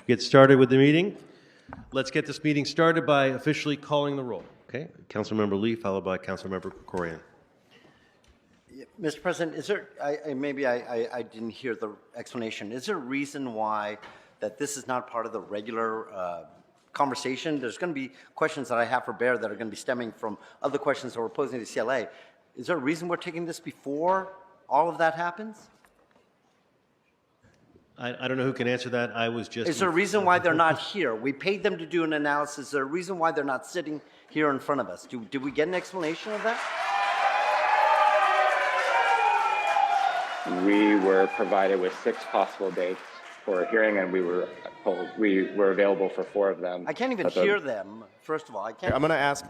Get started with the meeting. Let's get this meeting started by officially calling the roll. Okay, Councilmember Lee, followed by Councilmember Krikorian. Mr. President, is there, maybe I didn't hear the explanation. Is there a reason why that this is not part of the regular conversation? There's going to be questions that I have for Bear that are going to be stemming from other questions that we're posing to CLA. Is there a reason we're taking this before all of that happens? I don't know who can answer that. I was just... Is there a reason why they're not here? We paid them to do an analysis. Is there a reason why they're not sitting here in front of us? Did we get an explanation of that? We were provided with 6 possible dates for a hearing, and we were available for 4 of them. I can't even hear them, first of all. I can't. I'm going to ask,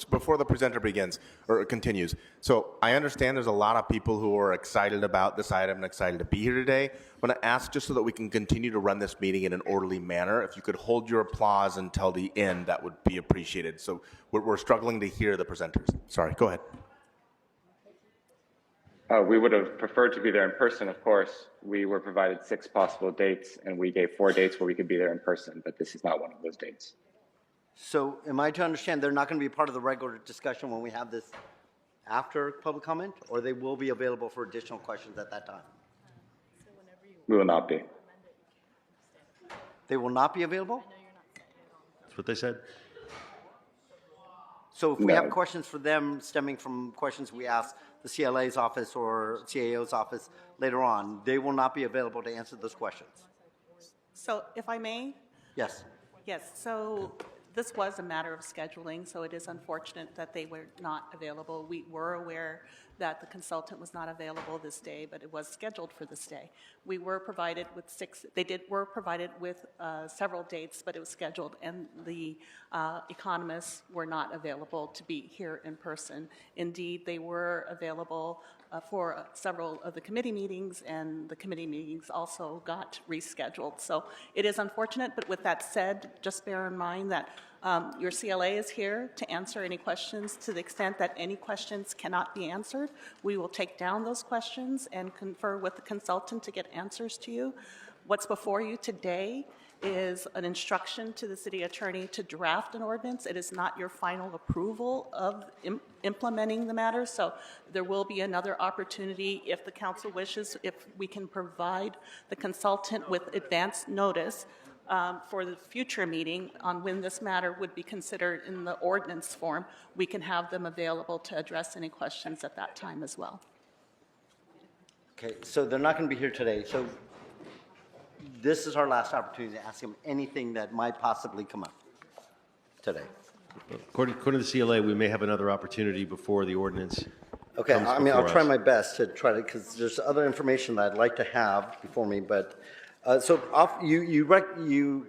before the presenter begins, or continues, so I understand there's a lot of people who are excited about this item and excited to be here today. I'm going to ask, just so that we can continue to run this meeting in an orderly manner, if you could hold your applause until the end, that would be appreciated. So we're struggling to hear the presenters. Sorry, go ahead. We would have preferred to be there in person, of course. We were provided 6 possible dates, and we gave 4 dates where we could be there in person, but this is not one of those dates. So am I to understand they're not going to be part of the regular discussion when we have this after public comment, or they will be available for additional questions at that time? We will not be. They will not be available? That's what they said. So if we have questions for them stemming from questions we asked the CLA's office or CAO's office later on, they will not be available to answer those questions. So if I may? Yes. Yes, so this was a matter of scheduling, so it is unfortunate that they were not available. We were aware that the consultant was not available this day, but it was scheduled for this day. We were provided with 6, were provided with several dates, but it was scheduled, and the economists were not available to be here in person. Indeed, they were available for several of the committee meetings, and the committee meetings also got rescheduled. So it is unfortunate, but with that said, just bear in mind that your CLA is here to answer any questions. To the extent that any questions cannot be answered, we will take down those questions and confer with the consultant to get answers to you. What's before you today is an instruction to the city attorney to draft an ordinance. It is not your final approval of implementing the matter, so there will be another opportunity if the council wishes, if we can provide the consultant with advance notice for the future meeting on when this matter would be considered in the ordinance form. We can have them available to address any questions at that time as well. Okay, so they're not going to be here today. So this is our last opportunity to ask them anything that might possibly come up today. According to the CLA, we may have another opportunity before the ordinance. Okay, I mean, I'll try us. my best to try to, because there's other information that I'd like to have before me, but you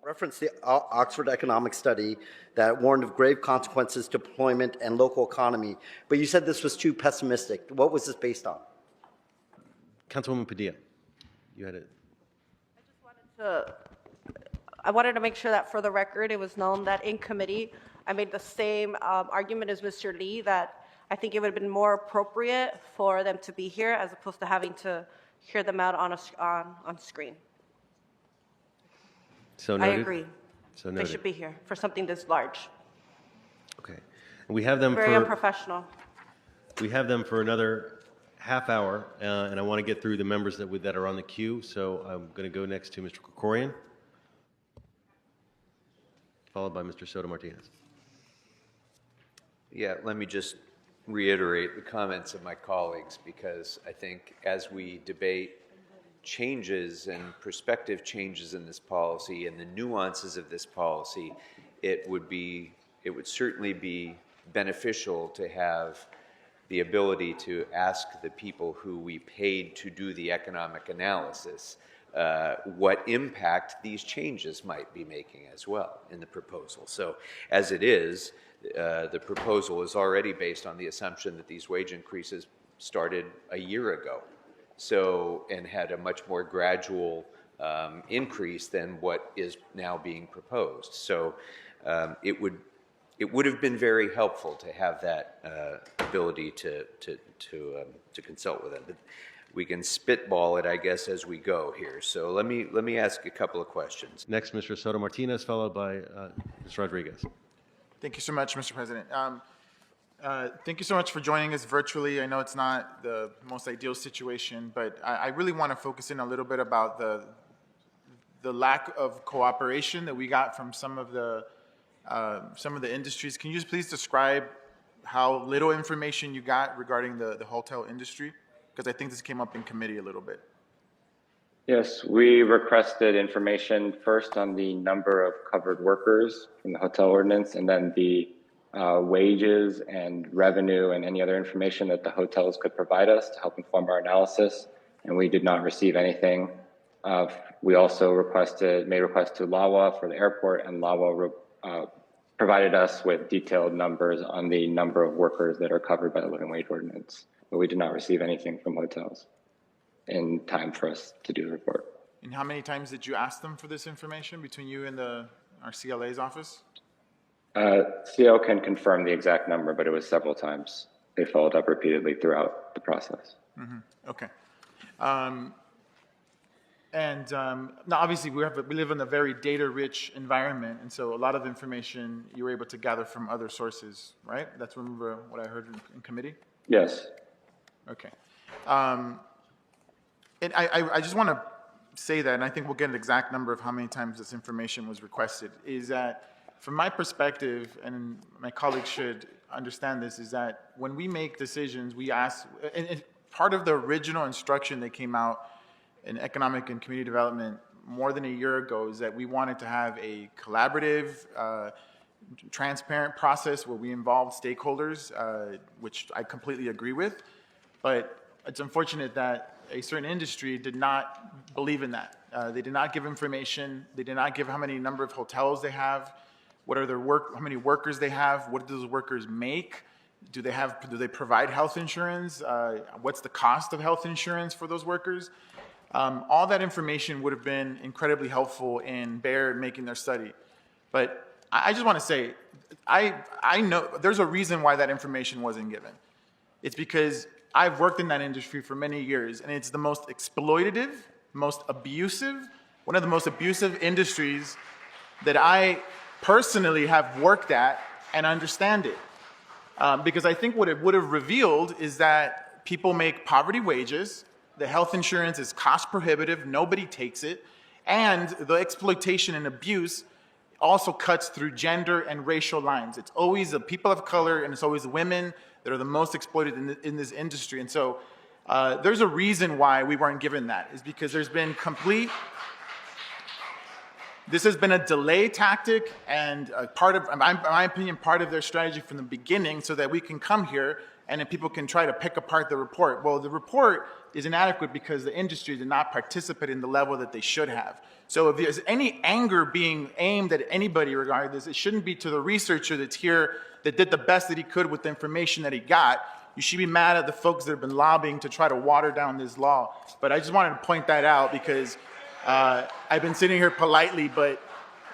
referenced the Oxford economic study that warned of grave consequences to employment and local economy, but you said this was too pessimistic. What was this based on? Councilwoman Padilla, you had it. I wanted to make sure that for the record it was known that in committee I made the same argument as Mr. Lee, that I think it would have been more appropriate for them to be here as opposed to having to hear them out on screen. So noted. I agree. So noted. They should be here for something this large. Okay. And we have them Very unprofessional. We have them for another half hour, and I want to get through the members that are on the queue, so I'm going to go next to Mr. Krikorian, followed by Mr. Soto Martinez. Yeah, let me just reiterate the comments of my colleagues, because I think as we debate changes and prospective changes in this policy and the nuances of this policy, it would certainly be beneficial to have the ability to ask the people who we paid to do the economic analysis what impact these changes might be making as well in the proposal. So as it is, the proposal is already based on the assumption that these wage increases started a year ago, and had a much more gradual increase than what is now being proposed. So it would have been very helpful to have that ability to consult with them. But spitball it, I guess, as we go here. So let me ask a couple of questions. Next, Mr. Soto Martinez, followed by Ms. Rodriguez. Thank you so much, Mr. President. Thank you so much for joining us virtually. I know it's not the most ideal situation, but I really want to focus in a little bit about the lack of cooperation that we got from some of the industries. Can you just please describe how little information you got regarding the hotel industry? Because I think this came up in committee a little bit. Yes, we requested information first on the number of covered workers in the hotel ordinance, and then the wages and revenue and any other information that the hotels could provide us to help inform our analysis, and we did not receive anything. We also made requests to LAWA for the airport, and LAWA provided us with detailed numbers on the number of workers that are covered by the living wage ordinance, but we did not receive anything from hotels in time for us to do the report. And how many times did you ask them for this information between you and our CLA's office? CO can confirm the exact number, but it was several times. They followed up repeatedly throughout the process. Mm-hmm. Okay. Now, obviously, we live in a very data-rich environment, and so a lot of information you were able to gather from other sources, right? That's what I heard in committee? Yes. Okay. And I just want to say that, and I think we'll get an exact number of how many times this information was requested, is that from my perspective, and my colleagues should understand this, is that when we make decisions, we ask, and part of the original instruction that came out in economic and community development more than a year ago is that we wanted to have a collaborative, transparent process where we involved stakeholders, which I completely agree with. But it's unfortunate that a certain industry did not believe in that. They did not give information. They did not give how many number of hotels they have, what are how many workers they have, what do those workers make, do they provide health insurance, what's the cost of health insurance for those workers. All that information would have been incredibly helpful in Bayer making their study. But I just want to say, I know there's a reason why that information wasn't given. It's because I've worked in that industry for many years, and it's the most exploitative, most abusive, one of the most abusive industries that I personally have worked at and understand it. Because I think what it would have revealed is that people make poverty wages, the health insurance is cost prohibitive, nobody takes it, and the exploitation and abuse also cuts through gender and racial lines. It's always the people of color and it's always the women that are the most exploited in this industry. And so there's a reason why we weren't given that, is because there's been this has been a delay tactic and part of, in my opinion, part of their strategy from the beginning so that we can come here and then people can try to pick apart the report. Well, the report is inadequate because the industry did not participate in the level that they should have. So if there's any anger being aimed at anybody regarding this, it shouldn't be to the researcher that's here that did the best that he could with the information that he got. You should be mad at the folks that have been lobbying to try to water down this law. But I just wanted to point that out because I've been sitting here politely, but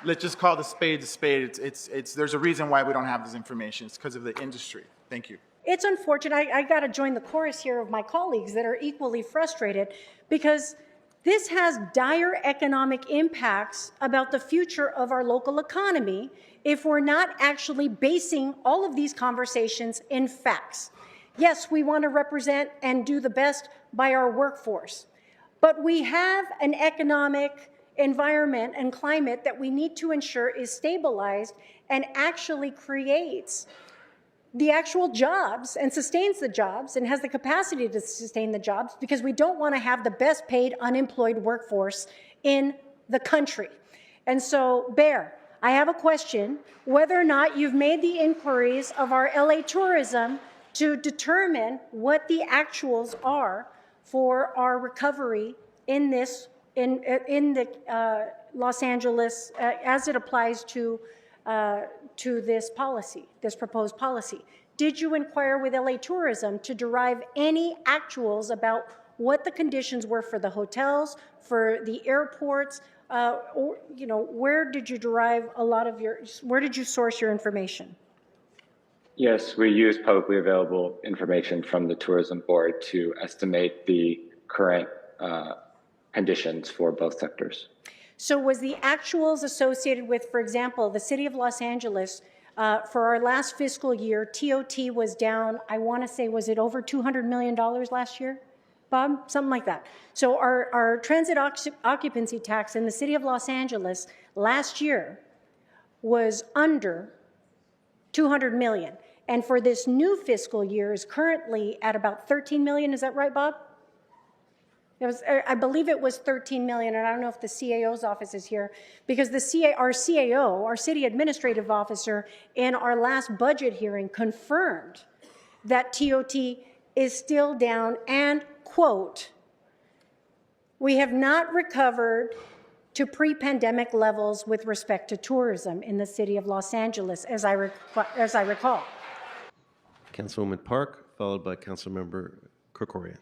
let's just call the spade a spade. There's a reason why we don't have this information. It's because of the industry. Thank you. It's unfortunate. I got to join the chorus here of my colleagues that are equally frustrated because this has dire economic impacts about the future of our local economy if we're not actually basing all of these conversations in facts. Yes, we want to represent and do the best by our workforce, but we have an economic environment and climate that we need to ensure is stabilized and actually creates the actual jobs and sustains the jobs and has the capacity to sustain the jobs, because we don't want to have the best paid unemployed workforce in the country. And so, Bear, I have a question, whether or not you've made the inquiries of our LA tourism to determine what the actuals are for our recovery in this, in the Los Angeles, as it applies to this policy, this proposed policy. Did you inquire with LA Tourism to derive any actuals about what the conditions were for the hotels, for the airports, or, you know, where did you derive a lot of where did you source your information? Yes, we use publicly available information from the tourism board to estimate the current conditions for both sectors. So was the actuals associated with, for example, the city of Los Angeles, for our last fiscal year, TOT was down, I want to say, was it over $200 million last year? Bob, something like that. So our transit occupancy tax in the city of Los Angeles last year was under 200 million. And for this new fiscal year is currently at about 13 million. Is that right, Bob? It was, I believe it was 13 million, and I don't know if the CAO's office is here, because our CAO, our city administrative officer, in our last budget hearing confirmed that TOT is still down and, quote, we have not recovered to pre-pandemic levels with respect to tourism in the city of Los Angeles, as I recall. Councilwoman Park, followed by Councilmember Krikorian.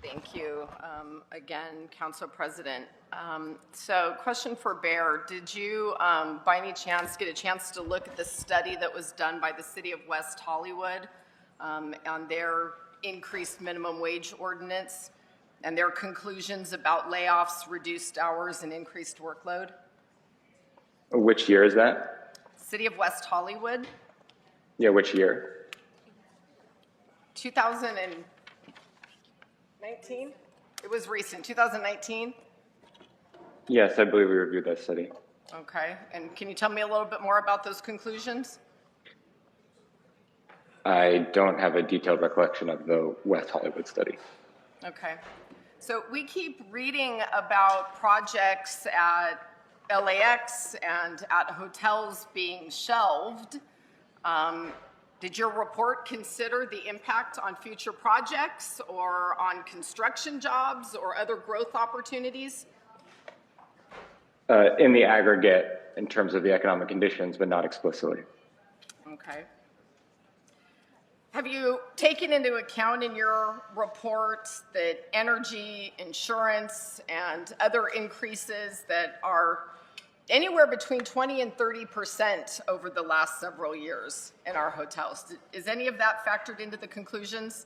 Thank you. Again, Council President. So question for Bear. Did you, by any chance, get a chance to look at the study that was done by the City of West Hollywood on their increased minimum wage ordinance and their conclusions about layoffs, reduced hours, and increased workload? Which year is that? City of West Hollywood, Yeah, which year? 2019? It was recent, 2019? Yes, I believe we reviewed that study. Okay, and can you tell me a little bit more about those conclusions? I don't have a detailed recollection of the West Hollywood study. Okay. So we keep reading about projects at LAX and at hotels being shelved. Did your report consider the impact on future projects or on construction jobs or other growth opportunities? In the aggregate, in terms of the economic conditions, but not explicitly. Okay. Have you taken into account in your report that energy, insurance, and other increases that are anywhere between 20 and 30% over the last several years in our hotels? Is any of that factored into the conclusions?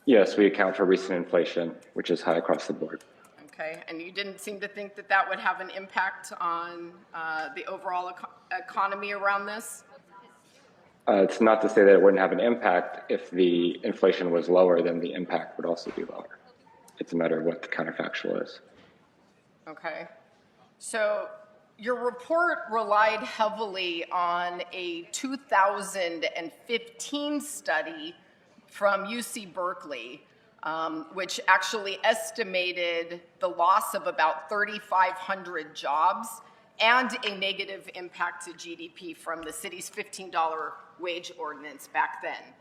Yes, we account for recent inflation, which is high across the board. Okay, and you didn't seem to think that that would have an impact on the overall economy around this? It's not to say that it wouldn't have an impact. If the inflation was lower, then the impact would also be lower. It's a matter of what the counterfactual is. Okay. So your report relied heavily on a 2015 study from UC Berkeley, which actually estimated the loss of about 3,500 jobs and a negative impact to GDP from the city's $15 wage ordinance back then.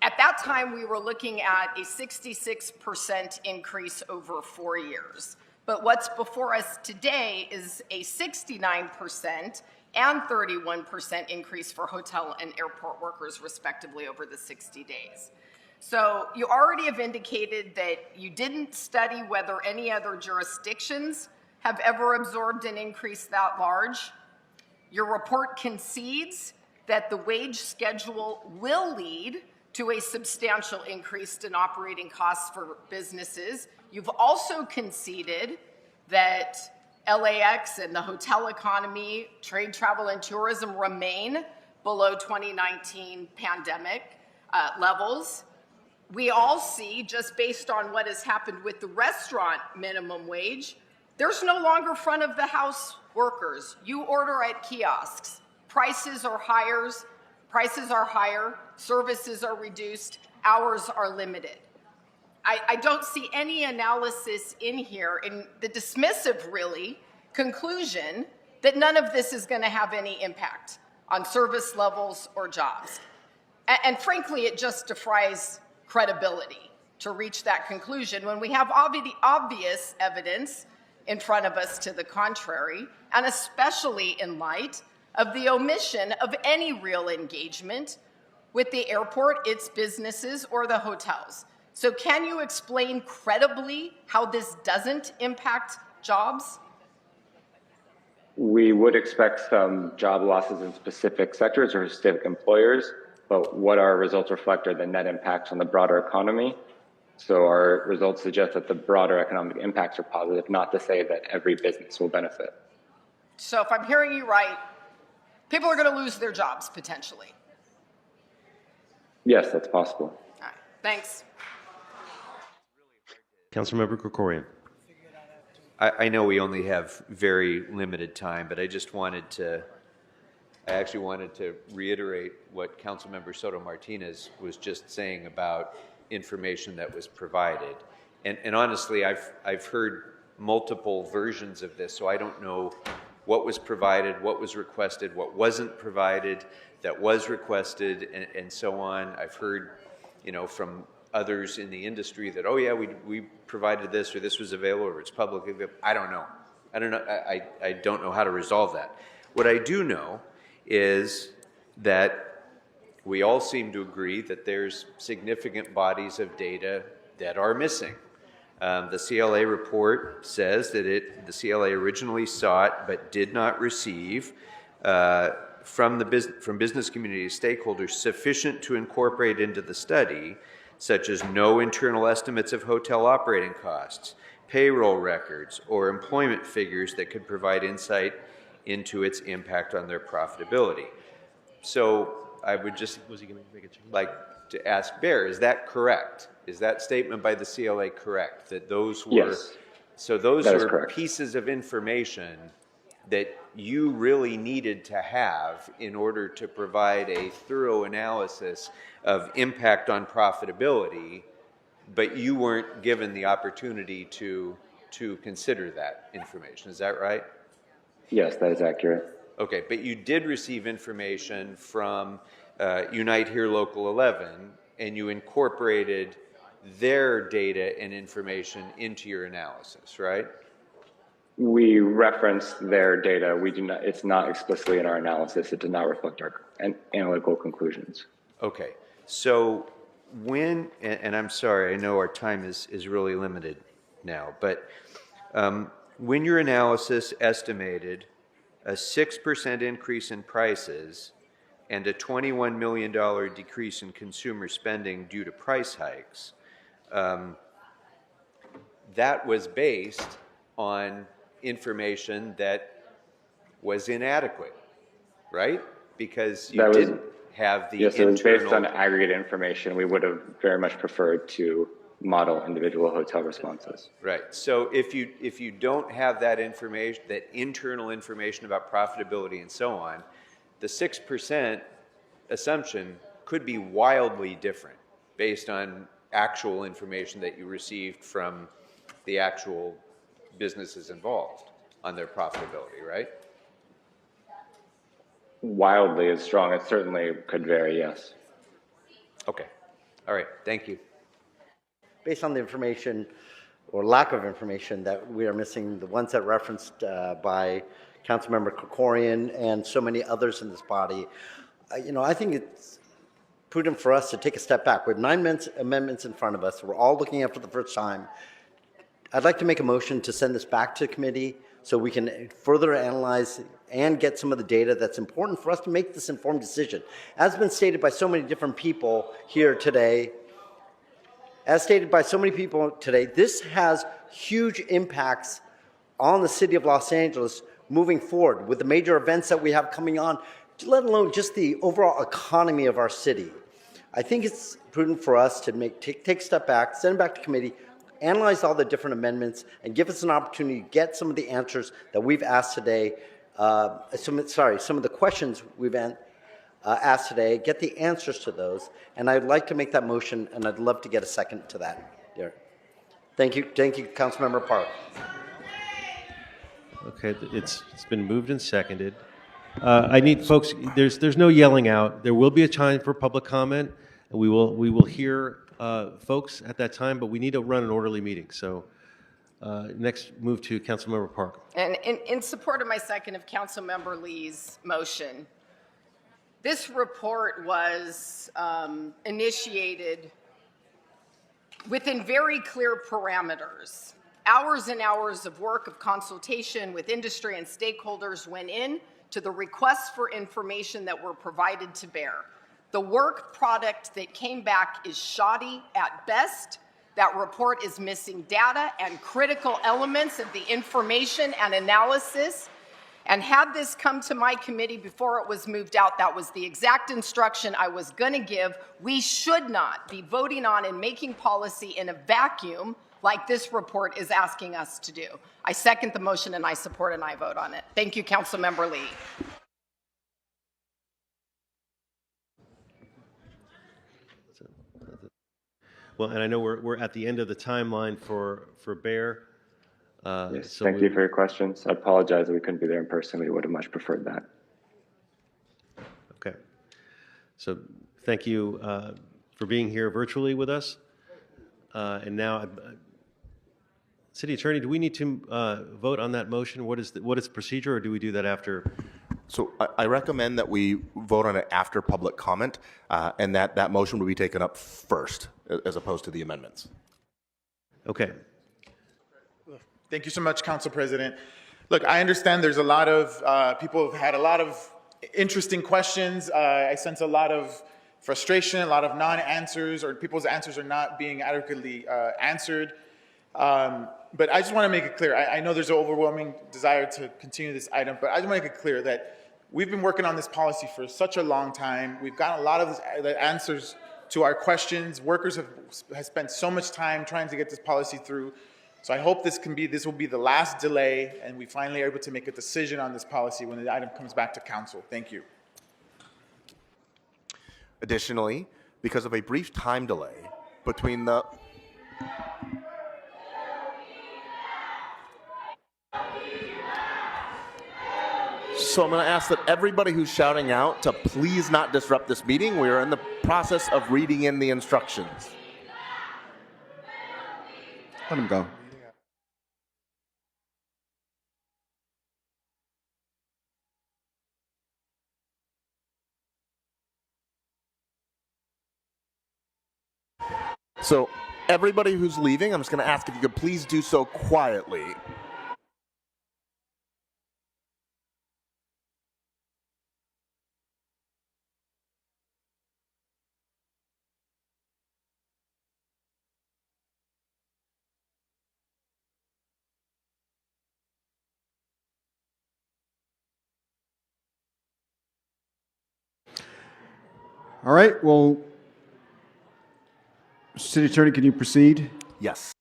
At that time, we were looking at a 66% increase over 4 years. But what's before us today is a 69% and 31% increase for hotel and airport workers, respectively, over the 60 days. So you already have indicated that you didn't study whether any other jurisdictions have ever absorbed an increase that large. Your report concedes that the wage schedule will lead to a substantial increase in operating costs for businesses. You've also conceded that LAX and the hotel economy, trade, travel, and tourism remain below 2019 pandemic levels. We all see, just based on what has happened with the restaurant minimum wage, there's no longer front of the house workers. You order at kiosks. Prices are higher, services are reduced, hours are limited. I don't see any analysis in here in the dismissive, really, conclusion that none of this is going to have any impact on service levels or jobs. And frankly, it just defies credibility to reach that conclusion when we have obvious evidence in front of us to the contrary, and especially in light of the omission of any real engagement with the airport, its businesses, or the hotels. So can you explain credibly how this doesn't impact jobs? We would expect some job losses in specific sectors or specific employers, but what our results reflect are the net impacts on the broader economy. So our results suggest that the broader economic impacts are positive, not to say that every business will benefit. So if I'm hearing you right, people are going to lose their jobs potentially. Yes, that's possible. All right, thanks. Councilmember Krikorian. I know we only have very limited time, but I actually wanted to reiterate what Councilmember Soto Martinez was just saying about information that was provided. And honestly, I've heard multiple versions of this, so I don't know what was provided, what was requested, what wasn't provided, that was requested, and so on. I've heard, from others in the industry that, oh yeah, we provided this, or this was available, or it's publicly available. I don't know. I don't know how to resolve that. What I do know is that we all seem to agree that there's significant bodies of data that are missing. The CLA report says that the CLA originally sought but did not receive from business community stakeholders sufficient to incorporate into the study, such as no internal estimates of hotel operating costs, payroll records, or employment figures that could provide insight into its impact on their profitability. So I would just like to ask Bear, is that correct? Is that statement by the CLA correct? That those were, Yes, so those that is were correct. pieces of information that you really needed to have in order to provide a thorough analysis of impact on profitability, but you weren't given the opportunity to consider that information. Is that right? Yes, that is accurate. Okay, but you did receive information from Unite Here Local 11, and you incorporated their data and information into your analysis, right? We referenced their data. We do not. It's not explicitly in our analysis. It did not reflect our analytical conclusions. Okay, so and I'm sorry, I know our time is really limited now, but when your analysis estimated a 6% increase in prices and a $21 million decrease in consumer spending due to price hikes, that was based on information that was inadequate, right? Because you didn't have the yes, it was based on aggregate information. We would have very much preferred to model individual hotel responses. Right. So if you don't have that information, that internal information about profitability and so on, the 6% assumption could be wildly different based on actual information that you received from the actual businesses involved on their profitability, right? Wildly is strong. It certainly could vary, yes. Okay. All right. Thank you. Based on the information or lack of information that we are missing, the ones that referenced by Councilmember Krikorian and so many others in this body, I think it's prudent for us to take a step back. We have 9 amendments in front of us. We're all looking at for the first time. I'd like to make a motion to send this back to committee so we can further analyze and get some of the data that's important for us to make this informed decision. As been stated by so many different people here today, this has huge impacts on the city of Los Angeles moving forward with the major events that we have coming on, let alone just the overall economy of our city. I think it's prudent for us to take a step back, send it back to committee, analyze all the different amendments, and give us an opportunity to get some of the answers that we've asked today, some of the questions we've asked today, get the answers to those, and I'd like to make that motion, and I'd love to get a second to that. There. Thank you, Councilmember Park. Okay, it's been moved and seconded. I need folks. There's no yelling out. There will be a time for public comment, and we will hear folks at that time. But we need to run an orderly meeting. So next, move to Councilmember Park. And in support of my second of Councilmember Lee's motion, this report was initiated within very clear parameters. Hours and hours of work of consultation with industry and stakeholders went in to the requests for information that were provided to Bear. The work product that came back is shoddy at best. That report is missing data and critical elements of the information and analysis. And had this come to my committee before it was moved out, that was the exact instruction I was going to give. We should not be voting on and making policy in a vacuum like this report is asking us to do. I second the motion and I support and I vote on it. Thank you, Councilmember Lee. Well, and I know we're at the end of the timeline for Bear. Yes, So thank you for your questions. I apologize that we couldn't be there in person. We would have much preferred that. Okay. So thank you for being here virtually with us. And now, City Attorney, do we need to vote on that motion? What is the procedure, or do we do that after? So I recommend that we vote on it after public comment, and that motion will be taken up first, as opposed to the amendments. Okay. Thank you so much, Council President. Look, I understand there's a lot of people have had a lot of interesting questions. I sense a lot of frustration, a lot of non-answers, or people's answers are not being adequately answered. But I just want to make it clear. I know there's an overwhelming desire to continue this item, but I just want to make it clear that we've been working on this policy for such a long time. We've gotten a lot of the answers to our questions. Workers have spent so much time trying to get this policy through. So I hope this will be the last delay, and we finally are able to make a decision on this policy when the item comes back to council. Thank you. Additionally, because of a brief time delay between the So I'm going to ask that everybody who's shouting out to please not disrupt this meeting. We are in the process of reading in the instructions. Let him go. So everybody who's leaving, I'm just going to ask if you could please do so quietly. All right, well, City Attorney, can you proceed? Yes.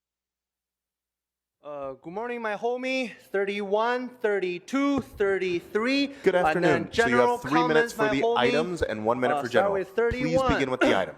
Good morning, my homie. 31, 32, 33. Good afternoon. So you have 3 minutes for the homie. items and 1 minute for Start general. with 31. Please begin with the items.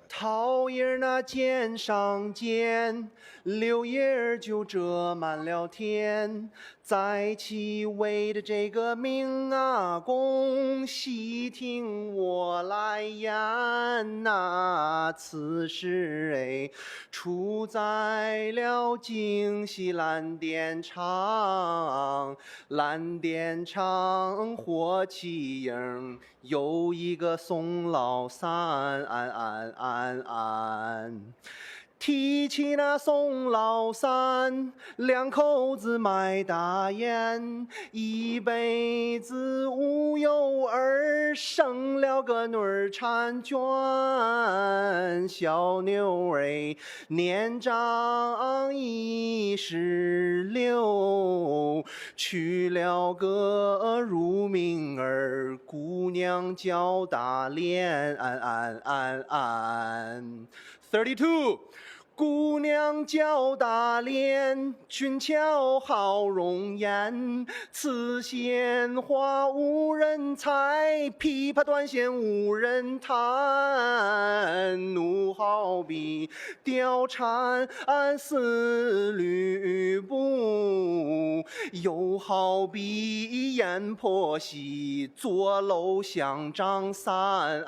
桃叶那肩上肩，柳叶就遮满了天。在其位的这个命啊，恭喜听我来言呐、此事哎，出在了京西蓝靛厂，蓝靛厂火器营有一个宋老三。提起那宋老三，两口子卖大烟，一辈子无有儿，生了个女儿婵娟。小妞儿年长16，娶了个乳名儿，姑娘叫大莲。32。姑娘叫大莲，俊俏好容颜，此鲜花无人采，琵琶断弦无人弹。怒好比貂蝉丝吕布，又好比阎婆惜坐楼相张三。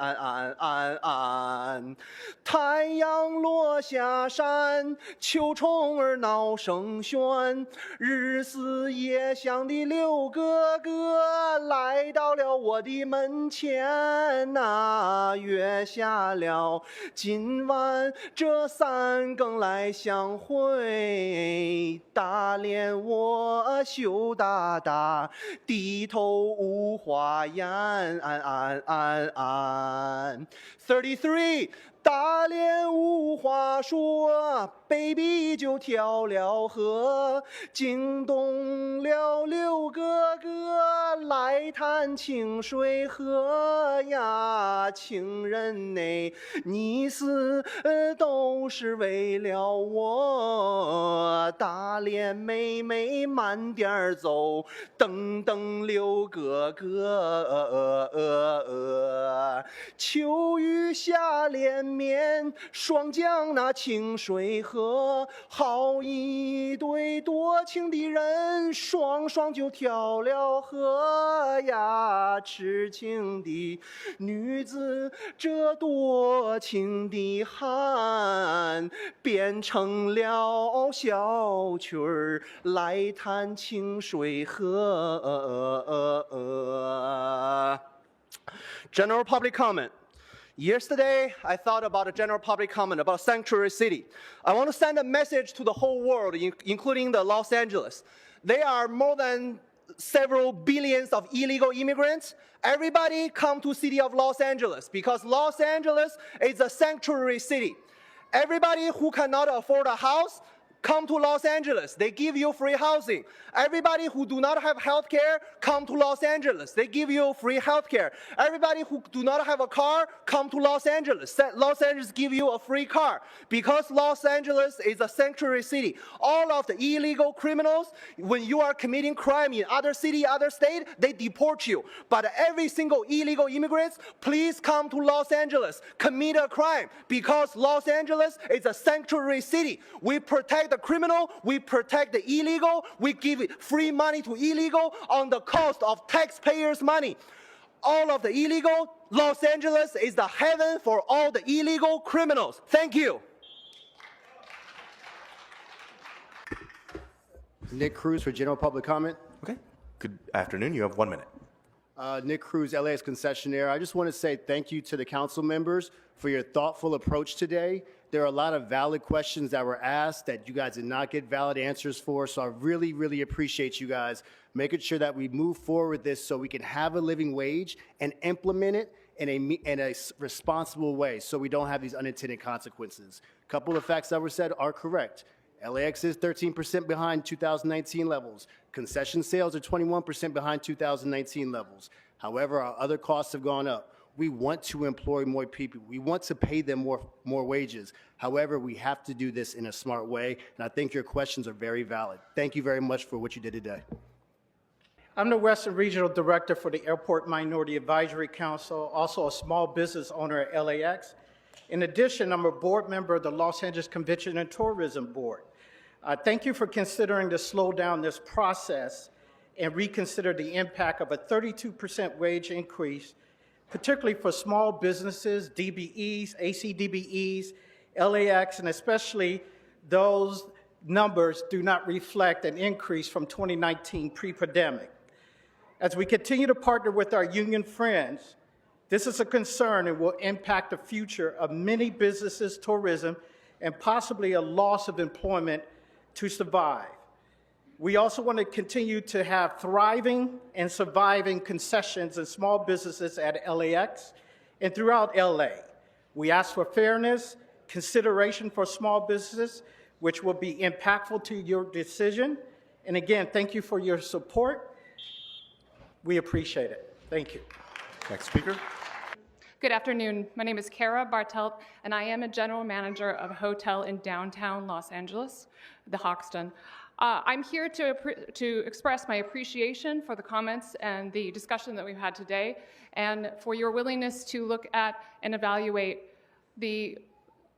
太阳落下山，秋虫儿闹声喧，日思夜想的刘哥哥来到了我的门前呐、约下了今晚这3更来相会。大莲我羞答答，低头无话言。33。大莲无话说，北壁就跳了河，惊动了刘哥哥来探清水河呀，情人呐，你是都是为了我，大脸妹妹慢点儿走，等等刘哥哥。秋雨下连绵，双江那清水河，好一对多情的人，双双就跳了河呀，痴情的女子，这多情的汉，变成了小曲儿来弹清水河。General public comment. Yesterday, I thought about a general public comment about sanctuary city. I want to send a message to the whole world, including the Los Angeles. There are more than several billions of illegal immigrants. Everybody come to city of Los Angeles because Los Angeles is a sanctuary city. Everybody who cannot afford a house, come to Los Angeles. They give you free housing. Everybody who do not have health care, come to Los Angeles. They give you free health care. Everybody who do not have a car, come to Los Angeles. Los Angeles give you a free car. Because Los Angeles is a sanctuary city, all of the illegal criminals, when you are committing crime in other city, other state, they deport you. But every single illegal immigrants, please come to Los Angeles, commit a crime. Because Los Angeles is a sanctuary city. We protect the criminal, we protect the illegal, we give free money to illegal on the cost of taxpayers' money. All of the illegal, Los Angeles is the heaven for all the illegal criminals. Thank you. Nick Cruz for general public comment. Okay. Good afternoon. You have 1 minute. Nick Cruz, LAX concessionaire. I just want to say thank you to the council members for your thoughtful approach today. There are a lot of valid questions that were asked that you guys did not get valid answers for, so I really, really appreciate you guys making sure that we move forward with this so we can have a living wage and implement it in a responsible way so we don't have these unintended consequences. A couple of facts that were said are correct. LAX is 13% behind 2019 levels. Concession sales are 21% behind 2019 levels. However, our other costs have gone up. We want to employ more people. We want to pay them more wages. However, we have to do this in a smart way, and I think your questions are very valid. Thank you very much for what you did today. I'm the Western Regional Director for the Airport Minority Advisory Council, also a small business owner at LAX. In addition, I'm a board member of the Los Angeles Convention and Tourism Board. Thank you for considering to slow down this process and reconsider the impact of a 32% wage increase, particularly for small businesses, DBEs, ACDBEs, LAX, and especially those numbers do not reflect an increase from 2019 pre-pandemic. As we continue to partner with our union friends, this is a concern and will impact the future of many businesses, tourism, and possibly a loss of employment to survive. We also want to continue to have thriving and surviving concessions and small businesses at LAX and throughout LA. We ask for fairness, consideration for small businesses, which will be impactful to your decision. And again, thank you for your support. We appreciate it. Thank you. Next speaker. Good afternoon. My name is Kara Bartelt, and I am a general manager of a hotel in downtown Los Angeles, the Hoxton. I'm here to express my appreciation for the comments and the discussion that we've had today, and for your willingness to look at and evaluate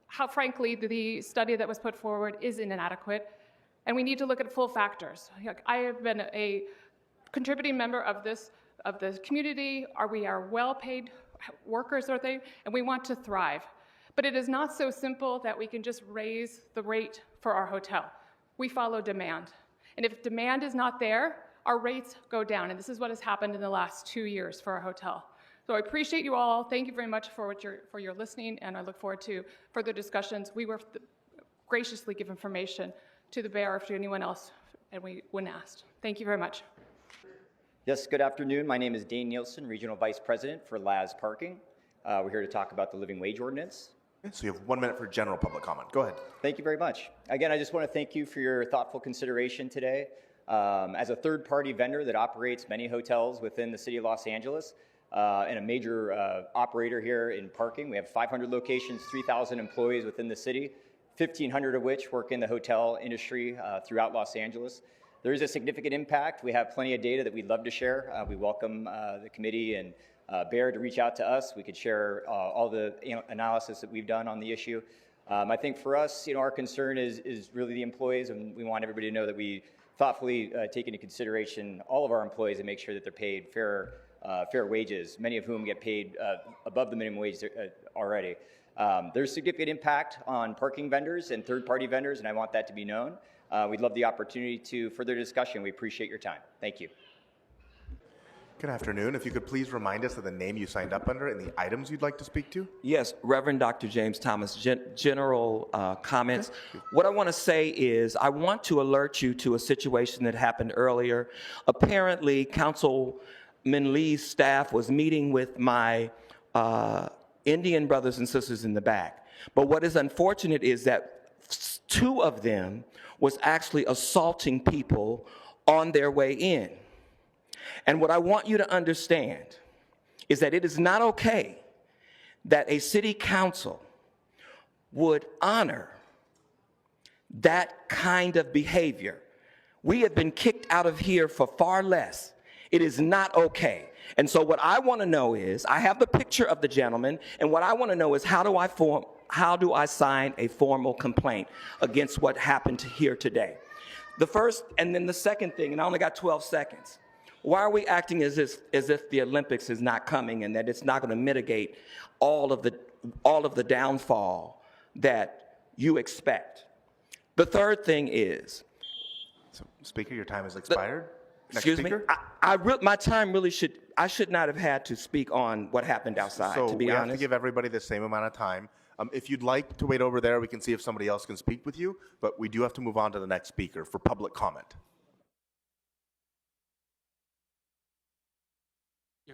how frankly the study that was put forward is inadequate, and we need to look at full factors. I have been a contributing member of the community. We are well-paid workers, and we want to thrive. But it is not so simple that we can just raise the rate for our hotel. We follow demand. And if demand is not there, our rates go down. And this is what has happened in the last 2 years for our hotel. So I appreciate you all. Thank you very much for your listening, and I look forward to further discussions. We were graciously give information to the bearer or to anyone else, and when asked. Thank you very much. Yes, good afternoon. My name is Dane Nielsen, Regional Vice President for LAS Parking. We're here to talk about the living wage ordinance. So you have 1 minute for general public comment. Go ahead. Thank you very much. Again, I just want to thank you for your thoughtful consideration today. As a third-party vendor that operates many hotels within the city of Los Angeles, and a major operator here in parking, we have 500 locations, 3,000 employees within the city, 1,500 of which work in the hotel industry throughout Los Angeles. There is a significant impact. We have plenty of data that we'd love to share. We welcome the committee and Bear to reach out to us. We could share all the analysis that we've done on the issue. I think for us, our concern is really the employees, and we want everybody to know that we thoughtfully take into consideration all of our employees and make sure that they're paid fair wages, many of whom get paid above the minimum wage already. There's significant impact on parking vendors and third-party vendors, and I want that to be known. We'd love the opportunity to further discussion. We appreciate your time. Thank you. Good afternoon. If you could please remind us of the name you signed up under and the items you'd like to speak to. Yes, Reverend Dr. James Thomas, general comments. Okay. What I want to say is I want to alert you to a situation that happened earlier. Apparently, Councilman Lee's staff was meeting with my Indian brothers and sisters in the back. But what is unfortunate is that 2 of them was actually assaulting people on their way in. And what I want you to understand is that it is not okay that a city council would honor that kind of behavior. We have been kicked out of here for far less. It is not okay. And so what I want to know is, I have the picture of the gentleman, and what I want to know is how do I sign a formal complaint against what happened here today? The first, and then the second thing, and I only got 12 seconds. Why are we acting as if the Olympics is not coming and that it's not going to mitigate all of the downfall that you expect? The third thing is, so, Speaker, your time has expired. Excuse me. My time really I should not have had to speak on what happened outside. So to be we honest, have to give everybody the same amount of time. If you'd like to wait over there, we can see if somebody else can speak with you. But we do have to move on to the next speaker for public comment.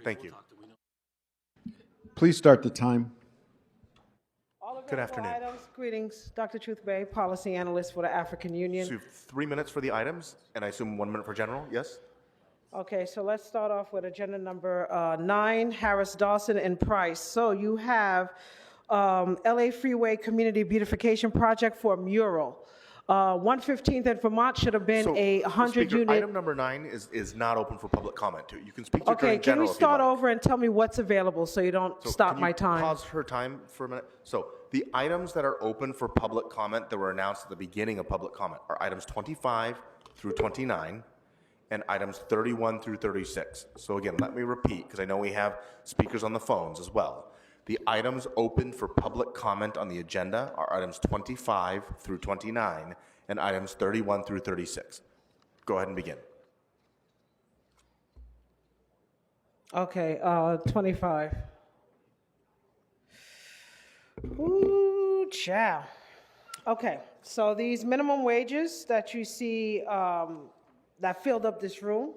Thank you. Please start the time. Good afternoon. Items. Greetings, Dr. TruthBey, Policy Analyst for the African Union. So you have 3 minutes for the items, and I assume 1 minute for general, yes? Okay, so let's start off with agenda number 9, Harris, Dawson, and Price. So you have LA Freeway Community Beautification Project for a mural. 115th and Vermont should have been a 100-unit. Item number 9 is not open for public comment. You can speak to it during Okay, can general we if you'd start like. over and tell me what's available so you don't stop Can my you time? Pause her time for a minute. So the items that are open for public comment that were announced at the beginning of public comment are items 25 through 29 and items 31 through 36. So again, let me repeat, because I know we have speakers on the phones as well. The items open for public comment on the agenda are items 25 through 29 and items 31 through 36. Go ahead and begin. Okay, 25. Ooh, chow. Okay, so these minimum wages that you see that filled up this room,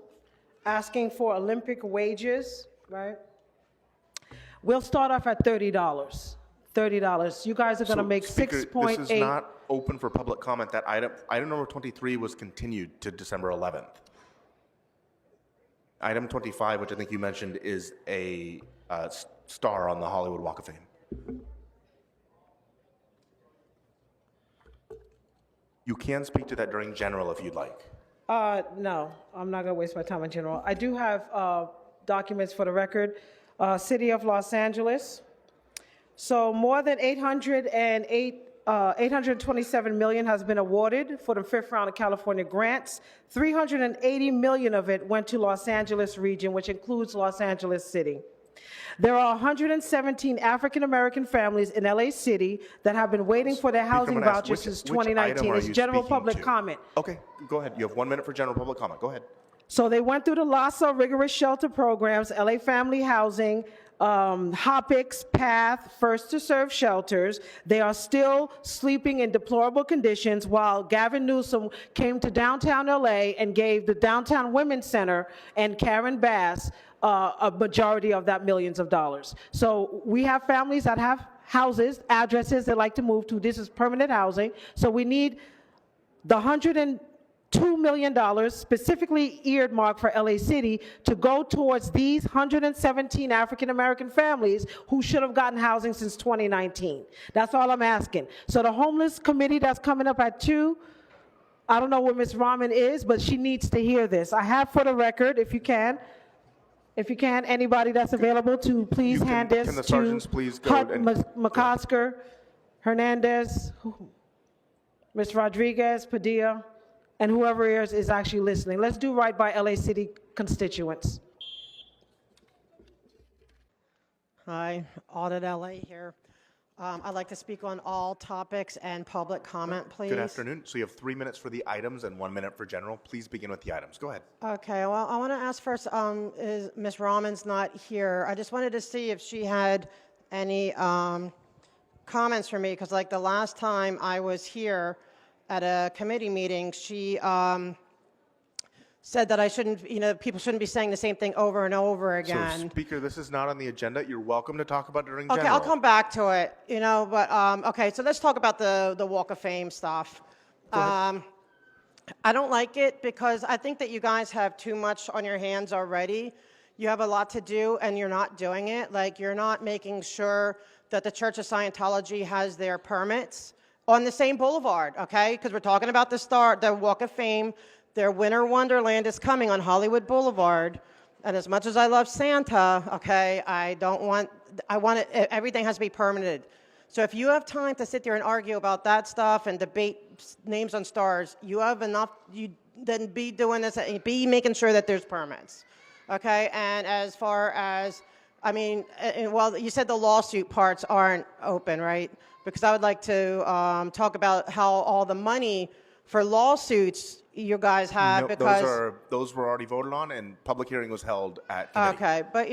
asking for Olympic wages, right? We'll start off at $30. $30. You guys are going to make Speaker, 6.8. This is not open for public comment. That item number 23 was continued to December 11th. Item 25, which I think you mentioned, is a star on the Hollywood Walk of Fame. You can speak to that during general if you'd like. No, I'm not going to waste my time in general. I do have documents for the record. City of Los Angeles. So more than 827 million has been awarded for the 5th round of California grants. 380 million of it went to Los Angeles region, which includes Los Angeles City. There are 117 African-American families in LA City that have been waiting for their housing vouchers since 2019. It's general public comment. Okay, go ahead. You have 1 minute for general public comment. Go ahead. So they went through the LASA rigorous shelter programs, LA Family Housing, HOPIX, PATH, First to Serve shelters. They are still sleeping in deplorable conditions while Gavin Newsom came to downtown LA and gave the Downtown Women's Center and Karen Bass a majority of that millions of dollars. So we have families that have houses, addresses they'd like to move to. This is permanent housing. So we need the $102 million specifically earmarked for LA City to go towards these 117 African-American families who should have gotten housing since 2019. That's all I'm asking. So the homeless committee that's coming up at 2, I don't know where Ms. Rahman is, but she needs to hear this. I have for the record, if you can, anybody that's available to please hand this Can the to sergeants please go Hut, and McCosker, Hernandez, Ms. Rodriguez, Padilla, and whoever is actually listening. Let's do right by LA City constituents. Hi, Audit LA here. I'd like to speak on all topics and public comment, please. Good afternoon. So you have 3 minutes for the items and 1 minute for general. Please begin with the items. Go ahead. Okay, well, I want to ask first, is Ms. Rahman's not here. I just wanted to see if she had any comments for me, because like the last time I was here at a committee meeting, she said that I shouldn't, people shouldn't be saying the same thing over and over again. So, Speaker, this is not on the agenda. You're welcome to talk about it during Okay, general. I'll come back to it, but, okay, so let's talk about the Walk of Fame stuff. I don't like it because I think that you guys have too much on your hands already. You have a lot to do and you're not doing it. Like, you're not making sure that the Church of Scientology has their permits on the same boulevard, okay? Because we're talking about the Walk of Fame. Their Winter Wonderland is coming on Hollywood Boulevard. And as much as I love Santa, okay, I want it, everything has to be permitted. So if you have time to sit there and argue about that stuff and debate names on stars, you have enough, you then be doing this, be making sure that there's permits, okay? And as far as, well, you said the lawsuit parts aren't open, right? Because I would like to talk about how all the money for lawsuits you guys have, because those were already voted on, and public hearing was held at committee. Okay, but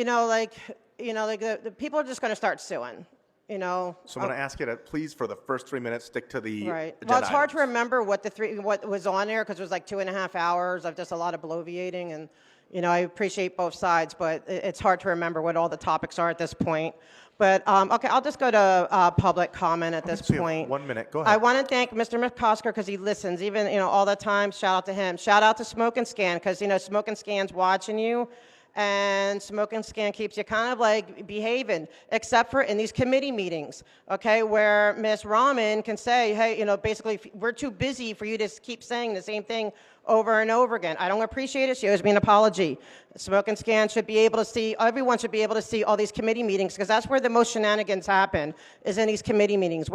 the people are just going to start suing. So I'm going to ask you to please, for the first 3 minutes, stick to the right. agenda Well, it's hard to items. remember what was on there because it was like 2.5 hours of just a lot of bloviating, and I appreciate both sides, but it's hard to remember what all the topics are at this point. But okay, I'll just go to public comment at this point. 1 minute. Go ahead. I want to thank Mr. McCosker because he listens, even all the time. Shout out to him. Shout out to Smoke and Scan because Smoke and Scan's watching you, and Smoke and Scan keeps you kind of like behaving, except for in these committee meetings, okay, where Ms. Rahman can say, hey, basically we're too busy for you to keep saying the same thing over and over again. I don't appreciate it. She owes me an apology. Smoke and Scan should be able to see, everyone should be able to see all these committee meetings because that's where the most shenanigans happen, is in these committee meetings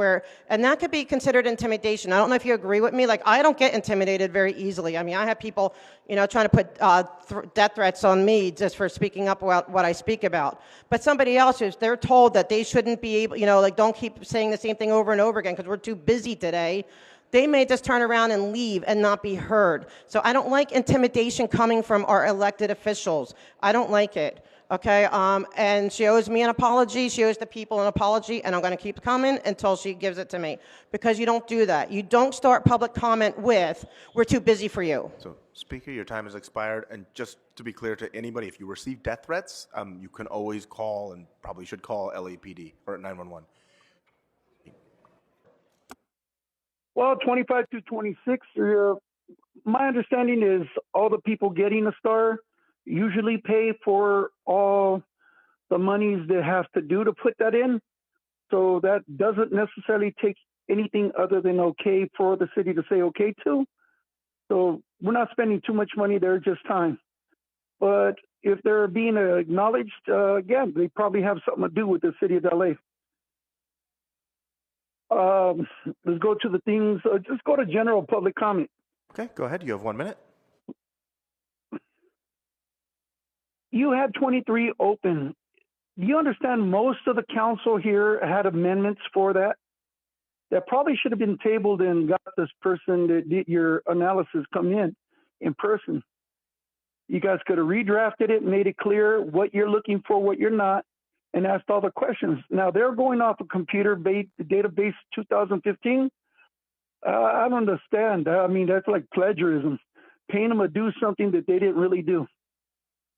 and that could be considered intimidation. I don't know if you agree with me. Like, I don't get intimidated very easily. I have people, trying to put death threats on me just for speaking up about what I speak about. But somebody else, they're told that they shouldn't be able, don't keep saying the same thing over and over again because we're too busy today. They may just turn around and leave and not be heard. So I don't like intimidation coming from our elected officials. I don't like it, okay? And she owes me an apology. She owes the people an apology, and I'm going to keep coming until she gives it to me because you don't do that. You don't start public comment with, we're too busy for you. So, Speaker, your time has expired. And just to be clear to anybody, if you receive death threats, you can always call and probably should call LAPD or 911. Well, 25 to 26, my understanding is all the people getting a star usually pay for all the monies they have to do to put that in. So that doesn't necessarily take anything other than okay for the city to say okay to. So we're not spending too much money there, just time. But if they're being acknowledged, again, they probably have something to do with the city of LA. Let's go to the things. Just go to general public comment. Okay, go ahead. You have 1 minute. You had 23 open. Do you understand most of the council here had amendments for that? That probably should have been tabled and got this person that did your analysis come in person. You guys could have redrafted it, made it clear what you're looking for, what you're not, and asked all the questions. Now they're going off a computer-based database 2015. I don't understand. That's like plagiarism, paying them to do something that they didn't really do.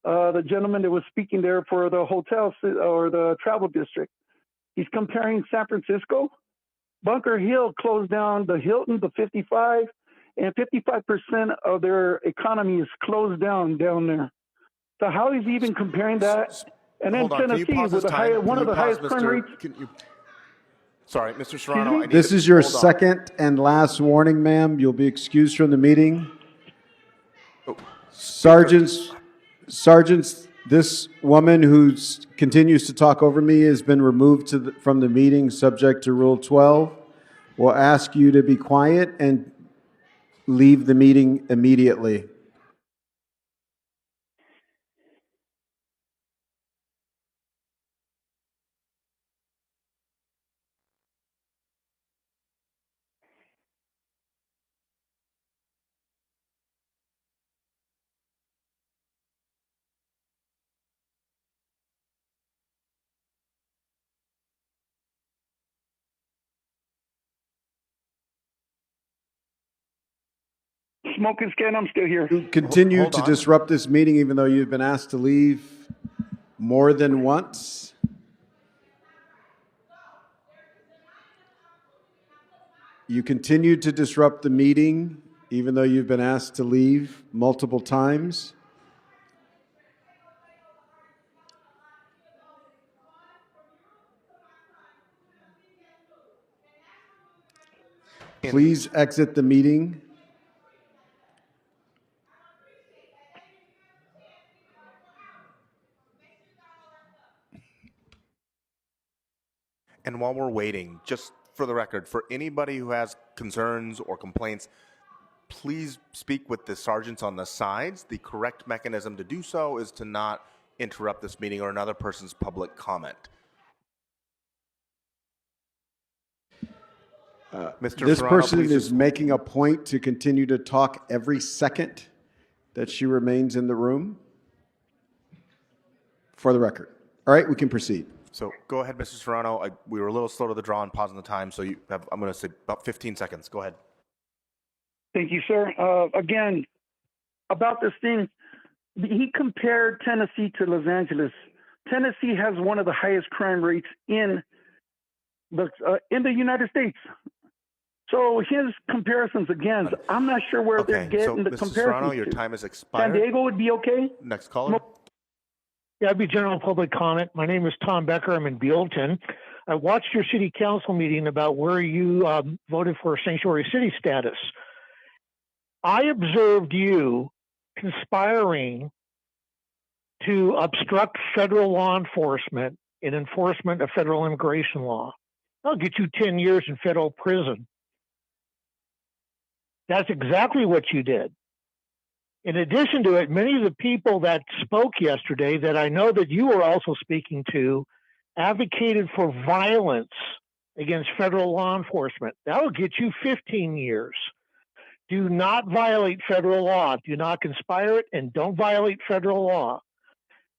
The gentleman that was speaking there for the hotel or the travel district, He's comparing San Francisco. Bunker Hill closed down the Hilton, the 55, and 55% of their economy is closed down there. So how is he even comparing that? And then Hold on, can you Tennessee pause with this the time? one Can of you the pause, highest crime rates. Sorry, Mr. Serrano, I need This to, is your hold on. second and last warning, ma'am. You'll be excused from the meeting. Sergeants, this woman who continues to talk over me has been removed from the meeting subject to Rule 12. We'll ask you to be quiet and leave the meeting immediately. Smoke and scan, I'm still here. You continue Hold to on. disrupt this meeting even though you've been asked to leave more than once. You continue to disrupt the meeting even though you've been asked to leave multiple times. Please exit the meeting. And while we're waiting, just for the record, for anybody who has concerns or complaints, please speak with the sergeants on the sides. The correct mechanism to do so is to not interrupt this meeting or another person's public comment. Mr. This Serrano, person please is just- making a point to continue to talk every second that she remains in the room. For the record. All right, we can proceed. So go ahead, Mr. Serrano. We were a little slow to the draw and pausing the time, so you have, I'm going to say about 15 seconds. Go ahead. Thank you, sir. Again, about this thing, he compared Tennessee to Los Angeles. Tennessee has one of the highest crime rates in the United States. So his comparisons again, I'm not sure where they're getting the Mr. comparisons Serrano, your to. time has expired. San Diego would be okay. Next caller. Yeah, I'd be general public comment. My name is Tom Becker. I'm in Buellton. I watched your city council meeting about where you voted for sanctuary city status. I observed you conspiring to obstruct federal law enforcement in enforcement of federal immigration law. I'll get you 10 years in federal prison. That's exactly what you did. In addition to it, many of the people that spoke yesterday that I know that you were also speaking to advocated for violence against federal law enforcement. That will get you 15 years. Do not violate federal law. Do not conspire it, and don't violate federal law.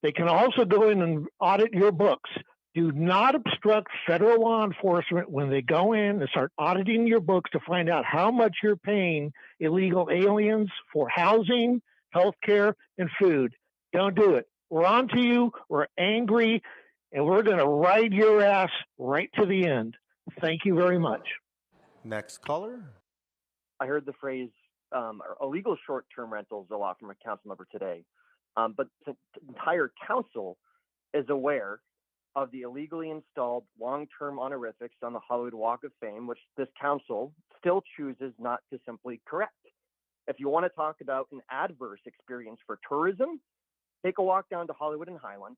They can also go in and audit your books. Do not obstruct federal law enforcement when they go in and start auditing your books to find out how much you're paying illegal aliens for housing, health care, and food. Don't do it. We're on to you. We're angry, and we're going to ride your ass right to the end. Thank you very much. Next caller. I heard the phrase illegal short-term rentals a lot from a council member today, but the entire council is aware of the illegally installed long-term honorifics on the Hollywood Walk of Fame, which this council still chooses not to simply correct. If you want to talk about an adverse experience for tourism, take a walk down to Hollywood and Highland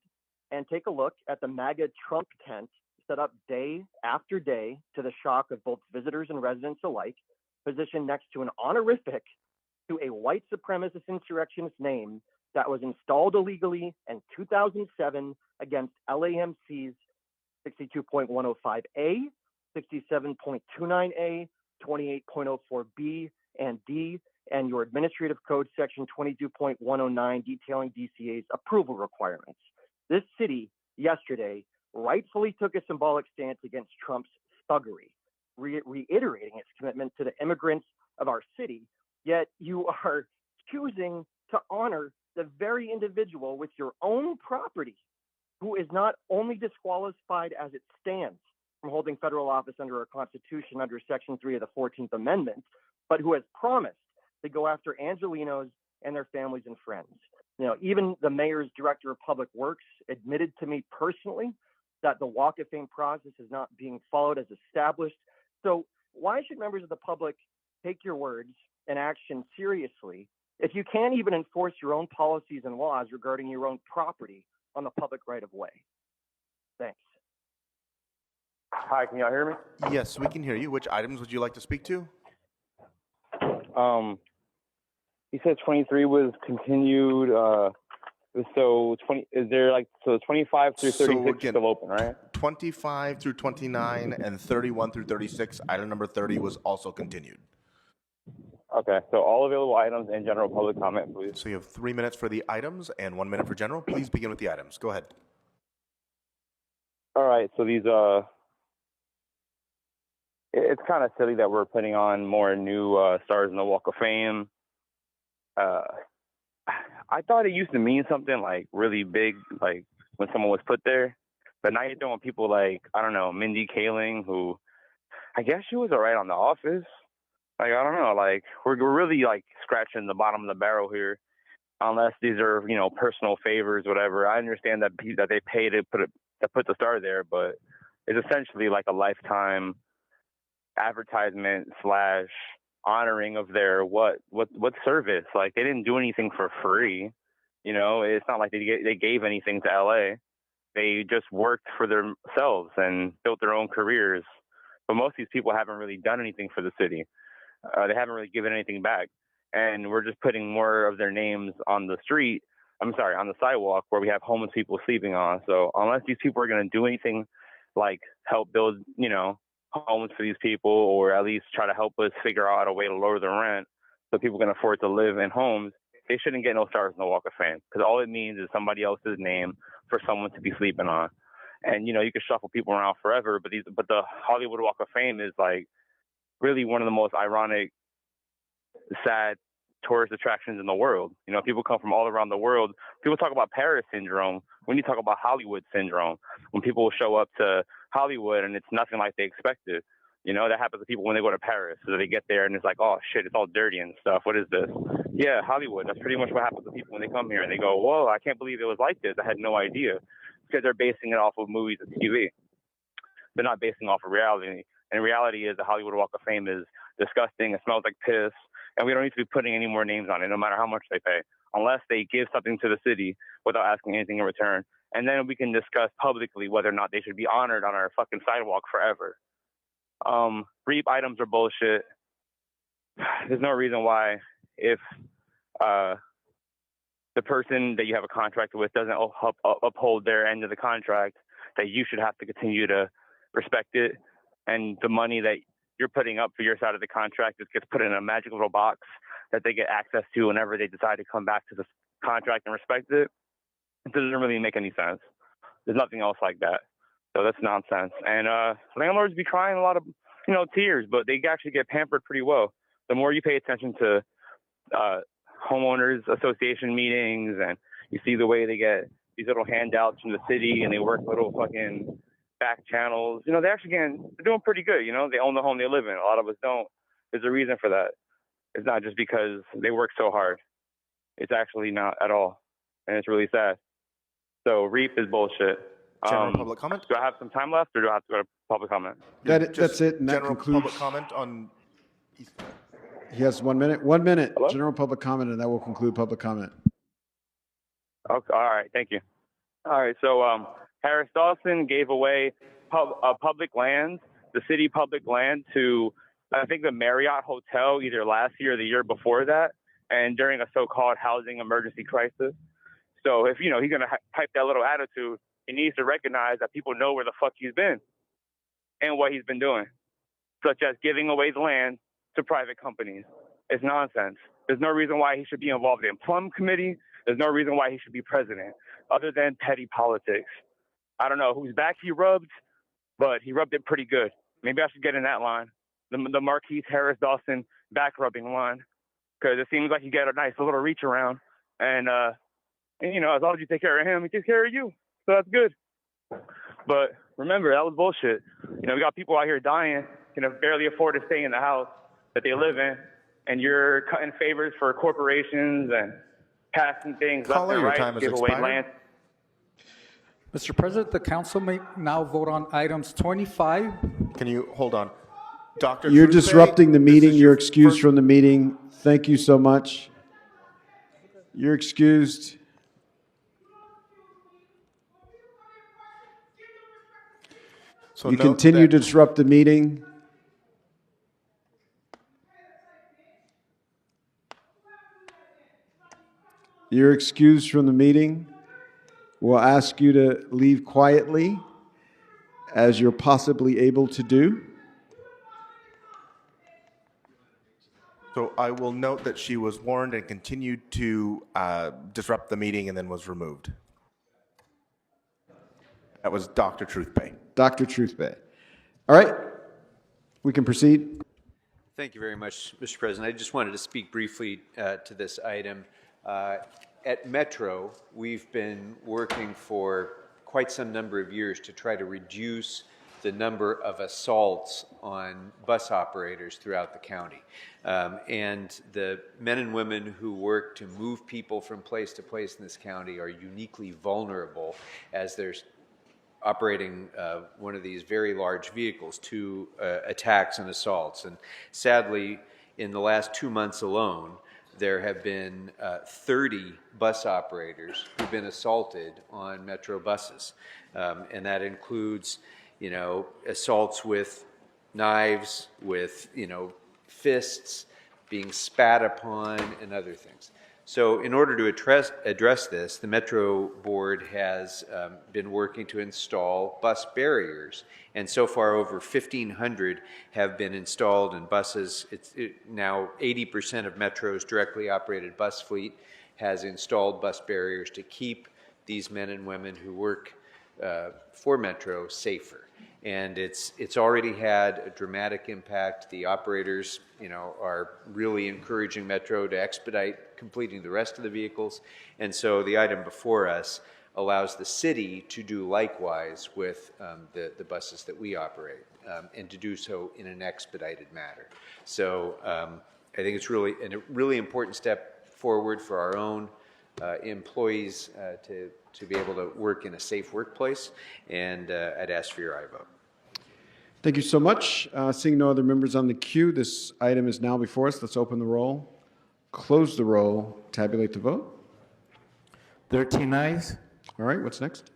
and take a look at the MAGA Trump tent set up day after day to the shock of both visitors and residents alike, positioned next to an honorific to a white supremacist insurrectionist name that was installed illegally in 2007 against LAMC's 62.105A, 67.29A, 28.04B, and D, and your Administrative Code Section 22.109 detailing DCA's approval requirements. This city yesterday rightfully took a symbolic stance against Trump's thuggery, reiterating its commitment to the immigrants of our city, yet you are choosing to honor the very individual with your own property who is not not only disqualified as it stands from holding federal office under our Constitution under Section 3 of the 14th Amendment, but who has promised to go after Angelenos and their families and friends. Even the mayor's director of public works admitted to me personally that the Walk of Fame process is not being followed as established. So why should members of the public take your words and action seriously if you can't even enforce your own policies and laws regarding your own property on the public right of way? Thanks. Hi, can y'all hear me? Yes, we can hear you. Which items would you like to speak to? You said 23 was continued. So 20 is there so 25 through 36 is still open, right? 25 through 29 and 31 through 36. Item number 30 was also continued. Okay, so all available items and general public comment, please. So you have 3 minutes for the items and 1 minute for general. Please begin with the items. Go ahead. All right, so these it's kind of silly that we're putting on more new stars in the Walk of Fame. I thought it used to mean something like really big, like when someone was put there. But now you're throwing people like, I don't know, Mindy Kaling, who I guess she was all right on The Office. Like, I don't know, like we're really like scratching the bottom of the barrel here, unless these are, personal favors, whatever. I understand that they pay to put the star there, but it's essentially like a lifetime advertisement / honoring of their what service. Like, they didn't do anything for free. It's not like they gave anything to LA. They just worked for themselves and built their own careers. But most of these people haven't really done anything for the city. They haven't really given anything back. And we're just putting more of their names on the street. On the sidewalk where we have homeless people sleeping on. So unless these people are going to do anything like help build, homes for these people, or at least try to help us figure out a way to lower the rent so people can afford to live in homes, they shouldn't get no stars in the Walk of Fame, because all it means is somebody else's name for someone to be sleeping on. And you can shuffle people around forever, but the Hollywood Walk of Fame is like really one of the most ironic, sad tourist attractions in the world. People come from all around the world. People talk about Paris syndrome. We need to talk about Hollywood syndrome. When people show up to Hollywood and it's nothing like they expected. That happens to people when they go to Paris. So they get there and it's like, oh shit, it's all dirty and stuff. What is this? Yeah, Hollywood. That's pretty much what happens to people when they come here and they go, whoa, I can't believe it was like this. I had no idea. Because they're basing it off of movies and TV. They're not basing off of reality. And reality is the Hollywood Walk of Fame is disgusting. It smells like piss. And we don't need to be putting any more names on it, no matter how much they pay, unless they give something to the city without asking anything in return. And then we can discuss publicly whether or not they should be honored on our fucking sidewalk forever. REAP items are bullshit. There's no reason why, if the person that you have a contract with doesn't uphold their end of the contract, that you should have to continue to respect it. And the money that you're putting up for your side of the contract just gets put in a magic little box that they get access to whenever they decide to come back to the contract and respect it. It doesn't really make any sense. There's nothing else like that. So that's nonsense. And landlords be crying a lot of, tears, but they actually get pampered pretty well. The more you pay attention to homeowners association meetings, and you see the way they get these little handouts from the city and they work little fucking back channels, they're doing pretty good. They own the home they live in. A lot of us don't. There's a reason for that. It's not just because they work so hard. It's actually not at all. And it's really sad. So REAP is bullshit. General public comment? Do I have some time left, or do I have to go to public comment? That's it. And that General concludes. public comment on. He has 1 minute. 1 minute. Hello? General public comment, and that will conclude public comment. Okay. All right. Thank you. All right. So Harris Dawson gave away public lands, the city public land, to I think the Marriott Hotel either last year or the year before that, and during a so-called housing emergency crisis. So if he's going to type that little attitude, he needs to recognize that people know where the fuck he's been and what he's been doing, such as giving away the land to private companies. It's nonsense. There's no reason why he should be involved in Plum Committee. There's no reason why he should be president, other than petty politics. I don't know whose back he rubbed, but he rubbed it pretty good. Maybe I should get in that line, the Marquise Harris Dawson back rubbing line, because it seems like you get a nice little reach around, and as long as you take care of him, he takes care of you. So that's good. But remember, that was bullshit. You know, we got people out here dying, can barely afford to stay in the house that they live in, and you're cutting favors for corporations and passing things left Caller, and your right, time has give away expired. land. Mr. President, the council may now vote on items 25. Can you hold on? Dr. You're TruthBey, disrupting the this meeting. is You're your excused first- from the meeting. Thank you so much. You're excused. So You note continue that- to disrupt the meeting. You're excused from the meeting. We'll ask you to leave quietly, as you're possibly able to do. So I will note that she was warned and continued to disrupt the meeting and then was removed. That was Dr. TruthBey. Dr. TruthBey. All right, we can proceed. Thank you very much, Mr. President. I just wanted to speak briefly to this item. At Metro, we've been working for quite some number of years to try to reduce the number of assaults on bus operators throughout the county. And the men and women who work to move people from place to place in this county are uniquely vulnerable as they're operating one of these very large vehicles to attacks and assaults. And sadly, in the last 2 months alone, there have been 30 bus operators who've been assaulted on Metro buses. And that includes, you know, assaults with knives, with, you know, fists, being spat upon, and other things. So in order to address this, the Metro Board has been working to install bus barriers. And so far, over 1,500 have been installed in buses. Now 80% of Metro's directly operated bus fleet has installed bus barriers to keep these men and women who work for Metro safer. And it's already had a dramatic impact. The operators, you know, are really encouraging Metro to expedite completing the rest of the vehicles. And so the item before us allows the city to do likewise with the buses that we operate, and to do so in an expedited manner. So I think it's really a really important step forward for our own employees to be able to work in a safe workplace, and I'd ask for your aye vote. Thank you so much. Seeing no other members on the queue, this item is now before us. Let's open the roll, close the roll, tabulate the vote. 13 ayes. All right, what's next?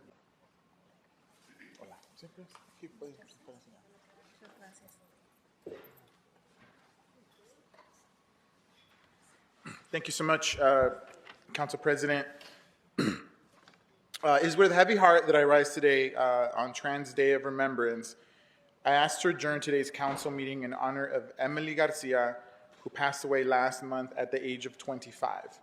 Thank you so much, Council President. It is with a heavy heart that I rise today on Trans Day of Remembrance. I asked to adjourn today's council meeting in honor of Emily Garcia, who passed away last month at the age of 25.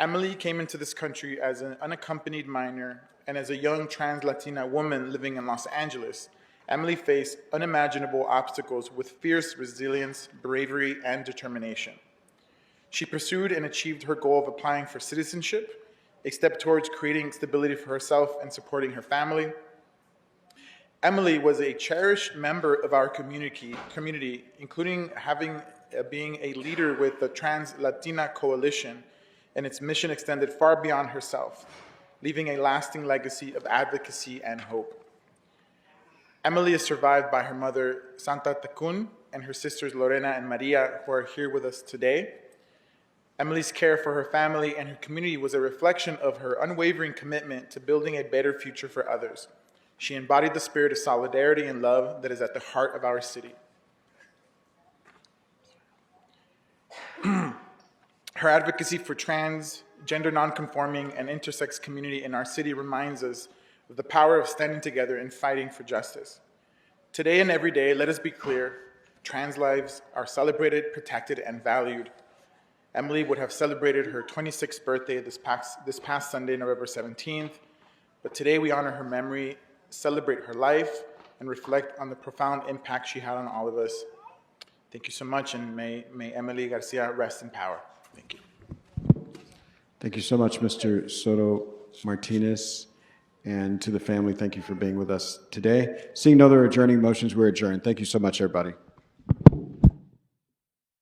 Emily came into this country as an unaccompanied minor, and as a young trans-Latina woman living in Los Angeles, Emily faced unimaginable obstacles with fierce resilience, bravery, and determination. She pursued and achieved her goal of applying for citizenship, a step towards creating stability for herself and supporting her family. Emily was a cherished member of our community, including being a leader with the Trans-Latina Coalition, and its mission extended far beyond herself, leaving a lasting legacy of advocacy and hope. Emily is survived by her mother, Santa Tacun, and her sisters, Lorena and Maria, who are here with us today. Emily's care for her family and her community was a reflection of her unwavering commitment to building a better future for others. She embodied the spirit of solidarity and love that is at the heart of our city. Her advocacy for trans, gender nonconforming, and intersex community in our city reminds us of the power of standing together and fighting for justice. Today and every day, let us be clear, trans lives are celebrated, protected, and valued. Emily would have celebrated her 26th birthday this past Sunday, November 17th, but today we honor her memory, celebrate her life, and reflect on the profound impact she had on all of us. Thank you so much, and may Emily Garcia rest in power. Thank you. Thank you so much, Mr. Soto Martinez. And to the family, thank you for being with us today. Seeing no other adjourning motions, we're adjourned. Thank you so much, everybody.